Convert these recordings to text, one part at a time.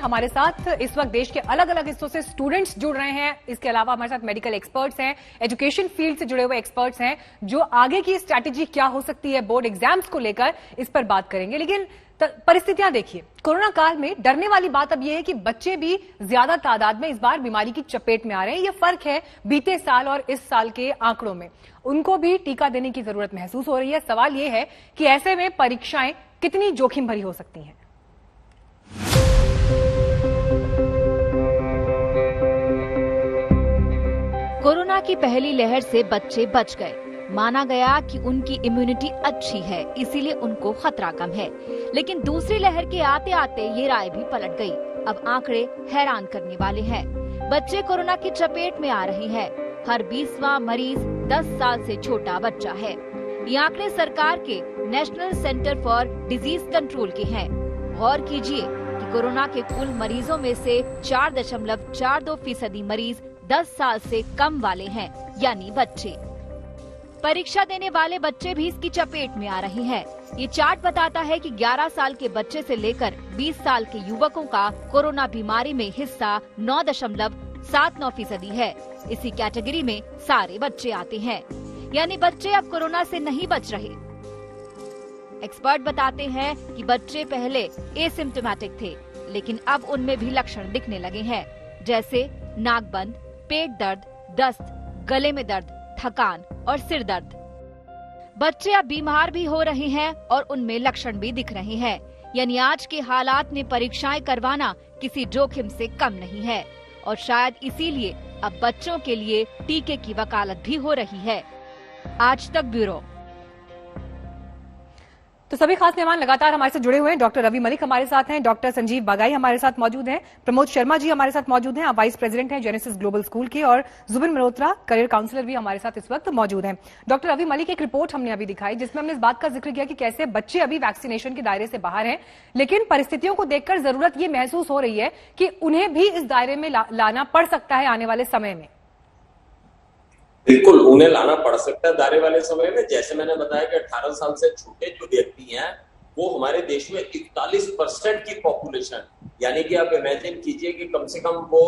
हमारे साथ इस वक्त देश के अलग अलग हिस्सों से स्टूडेंट्स जुड़ रहे हैं। इसके अलावा हमारे साथ मेडिकल एक्सपर्ट्स हैं, एजुकेशन फील्ड से जुड़े हुए एक्सपर्ट्स हैं, जो आगे की स्ट्रैटेजी क्या हो सकती है बोर्ड एग्जाम्स को लेकर, इस पर बात करेंगे। लेकिन परिस्थितियां देखिए, कोरोना काल में डरने वाली बात अब यह है कि बच्चे भी ज्यादा तादाद में इस बार बीमारी की चपेट में आ रहे हैं। यह फर्क है बीते साल और इस साल के आंकड़ों में। उनको भी टीका देने की जरूरत महसूस हो रही है। सवाल यह है कि ऐसे में परीक्षाएं कितनी जोखिम भरी हो सकती हैं। कोरोना की पहली लहर से बच्चे बच गए। माना गया कि उनकी इम्यूनिटी अच्छी है, इसीलिए उनको खतरा कम है। लेकिन दूसरी लहर के आते आते ये राय भी पलट गई। अब आंकड़े हैरान करने वाले हैं। बच्चे कोरोना की चपेट में आ रहे हैं। हर 20वां मरीज 10 साल से छोटा बच्चा है। ये आंकड़े सरकार के national centre for disease control के हैं। गौर कीजिए कि कोरोना के कुल मरीजों में से 4.42% मरीज 10 साल से कम वाले हैं, यानी बच्चे। परीक्षा देने वाले बच्चे भी इसकी चपेट में आ रहे हैं। ये चार्ट बताता है कि 11 साल के बच्चे से लेकर 20 साल के युवकों का कोरोना बीमारी में हिस्सा 9.79% है। इसी कैटेगरी में सारे बच्चे आते हैं, यानी बच्चे अब कोरोना से नहीं बच रहे। एक्सपर्ट बताते हैं कि बच्चे पहले एसिम्प्टोमेटिक थे, लेकिन अब उनमें भी लक्षण दिखने लगे हैं, जैसे नाक बंद, पेट दर्द, दस्त, गले में दर्द, थकान और सिर दर्द। बच्चे अब बीमार भी हो रहे हैं और उनमें लक्षण भी दिख रहे हैं, यानी आज के हालात में परीक्षाएं करवाना किसी जोखिम से कम नहीं है। और शायद इसीलिए अब बच्चों के लिए टीके की वकालत भी हो रही है। आज तक ब्यूरो। तो सभी खास मेहमान लगातार हमारे साथ जुड़े हुए हैं। डॉक्टर रवि मलिक हमारे साथ हैं, डॉक्टर संजीव बागाई हमारे साथ मौजूद हैं, प्रमोद शर्मा जी हमारे साथ मौजूद हैं, आप वाइस प्रेसिडेंट हैं जेनेसिस ग्लोबल स्कूल के, और जुबिन मल्होत्रा करियर काउंसलर भी हमारे साथ इस वक्त मौजूद हैं। डॉक्टर रवि मलिक, एक रिपोर्ट हमने अभी दिखाई जिसमें हमने इस बात का जिक्र किया कि कैसे बच्चे अभी वैक्सीनेशन के दायरे से बाहर हैं, लेकिन परिस्थितियों को देखकर जरूरत ये महसूस हो रही है कि उन्हें भी इस दायरे में लाना पड़ सकता है आने वाले समय में। बिल्कुल, उन्हें लाना पड़ सकता है दायरे वाले समय में। जैसे मैंने बताया कि 18 साल से छोटे जो व्यक्ति हैं वो हमारे देश में 41% की पॉपुलेशन, यानी कि आप इमेजिन कीजिए कि कम से कम वो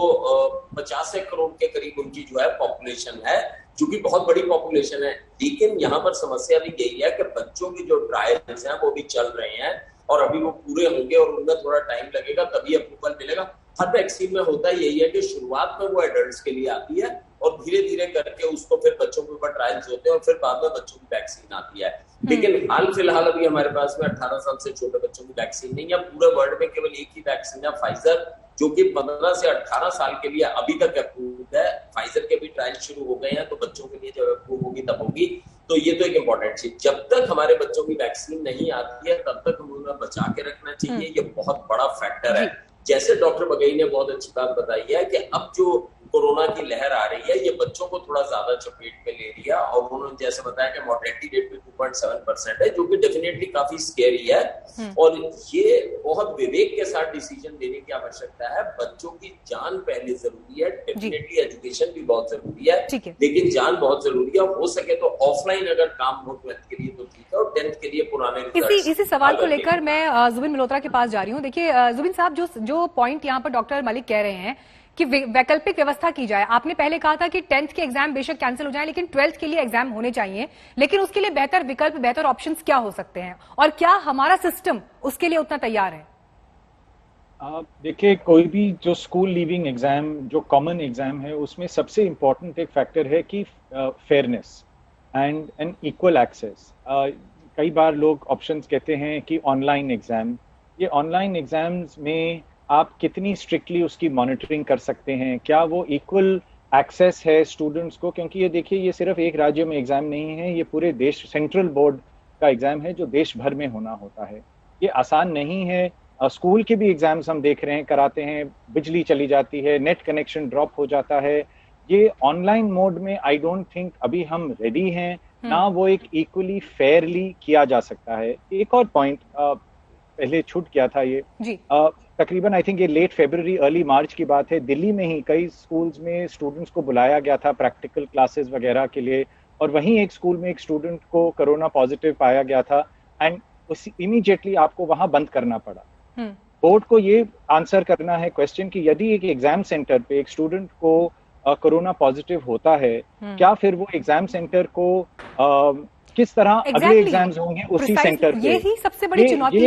50 करोड़ के करीब उनकी जो है पॉपुलेशन है, जो कि बहुत बड़ी पॉपुलेशन है। लेकिन यहाँ पर समस्या भी यही है कि बच्चों की जो ट्रायल्स हैं वो भी चल रहे हैं और अभी वो पूरे होंगे और उनमें थोड़ा टाइम लगेगा, तभी अप्रूवल मिलेगा। हर वैक्सीन में होता यही है कि शुरुआत में वो एडल्ट्स के लिए आती है और धीरे धीरे करके उसको फिर बच्चों के ऊपर ट्रायल्स होते हैं और फिर बाद में बच्चों की वैक्सीन आती है। लेकिन हाल फिलहाल अभी हमारे पास में 18 साल से छोटे बच्चों की वैक्सीन नहीं है। पूरे वर्ल्ड में केवल एक ही वैक्सीन है, फाइजर, जो कि 15 से 18 साल के लिए अभी तक अप्रूव्ड है। फाइजर के भी ट्रायल शुरू हो गए हैं, तो बच्चों के लिए जब अप्रूव होगी तब होगी। तो ये तो एक इम्पोर्टेंट चीज, जब तक हमारे बच्चों की वैक्सीन नहीं आती है तब तक हमें उन्हें बचा के रखना चाहिए। ये बहुत बड़ा फैक्टर है। जैसे डॉक्टर बगई ने बहुत अच्छी बात बताई है कि अब जो कोरोना की लहर आ रही है ये बच्चों को थोड़ा ज्यादा चपेट में ले लिया, और उन्होंने जैसे बताया कि मोर्टेलिटी रेट भी 2.7% है, जो कि डेफिनेटली काफी स्केरी है। और ये बहुत विवेक के साथ डिसीजन लेने की आवश्यकता है। बच्चों की जान पहले जरूरी है, डेफिनेटली एजुकेशन भी बहुत जरूरी है, लेकिन जान बहुत जरूरी है। हो सके तो ऑफलाइन अगर काम हो 12th के लिए तो ठीक है, और 10th के लिए पुराने इसी सवाल को लेकर मैं जुबिन मल्होत्रा के पास जा रही हूँ। देखिए जुबिन साहब, जो पॉइंट यहाँ पर डॉक्टर मलिक कह रहे हैं कि वैकल्पिक व्यवस्था की जाए। आपने पहले कहा था कि 10th के एग्जाम बेशक कैंसिल हो जाए, लेकिन 12th के लिए एग्जाम होने चाहिए। लेकिन उसके लिए बेहतर विकल्प, बेहतर ऑप्शंस क्या हो सकते हैं, और क्या हमारा सिस्टम उसके लिए उतना तैयार है? देखिए, कोई भी जो स्कूल लीविंग एग्जाम, जो कॉमन एग्जाम है, उसमें सबसे इम्पोर्टेंट एक फैक्टर है कि fairness and an equal access. कई बार लोग ऑप्शंस कहते हैं कि ऑनलाइन एग्जाम, ये ऑनलाइन एग्जाम्स में आप कितनी स्ट्रिक्टली उसकी मॉनिटरिंग कर सकते हैं, क्या वो इक्वल एक्सेस है स्टूडेंट्स को? क्योंकि ये देखिए, ये सिर्फ एक राज्य में एग्जाम नहीं है, ये पूरे देश, सेंट्रल बोर्ड का एग्जाम है जो देश भर में होना होता है। ये आसान नहीं है। स्कूल के भी एग्जाम्स हम देख रहे हैं, कराते हैं, बिजली चली जाती है, नेट कनेक्शन ड्रॉप हो जाता है। ये ऑनलाइन मोड में आई डोंट थिंक अभी हम रेडी हैं, ना वो एक इक्वली फेयरली किया जा सकता है। एक और पॉइंट पहले छूट गया था, ये तकरीबन आई थिंक ये लेट फरवरी अर्ली मार्च की बात है। दिल्ली में ही कई स्कूल्स में स्टूडेंट्स को बुलाया गया था प्रैक्टिकल क्लासेस वगैरह के लिए, और वहीं एक स्कूल में एक स्टूडेंट को कोरोना पॉजिटिव पाया गया था, एंड इमीडिएटली आपको वहां बंद करना पड़ा। बोर्ड को ये आंसर करना है क्वेश्चन कि यदि एक एग्जाम सेंटर पे एक स्टूडेंट को कोरोना पॉजिटिव होता है, क्या फिर वो एग्जाम सेंटर को किस तरह अगले एग्जाम्स होंगे उसी सेंटर पे, यही सबसे बड़ी चुनौती है।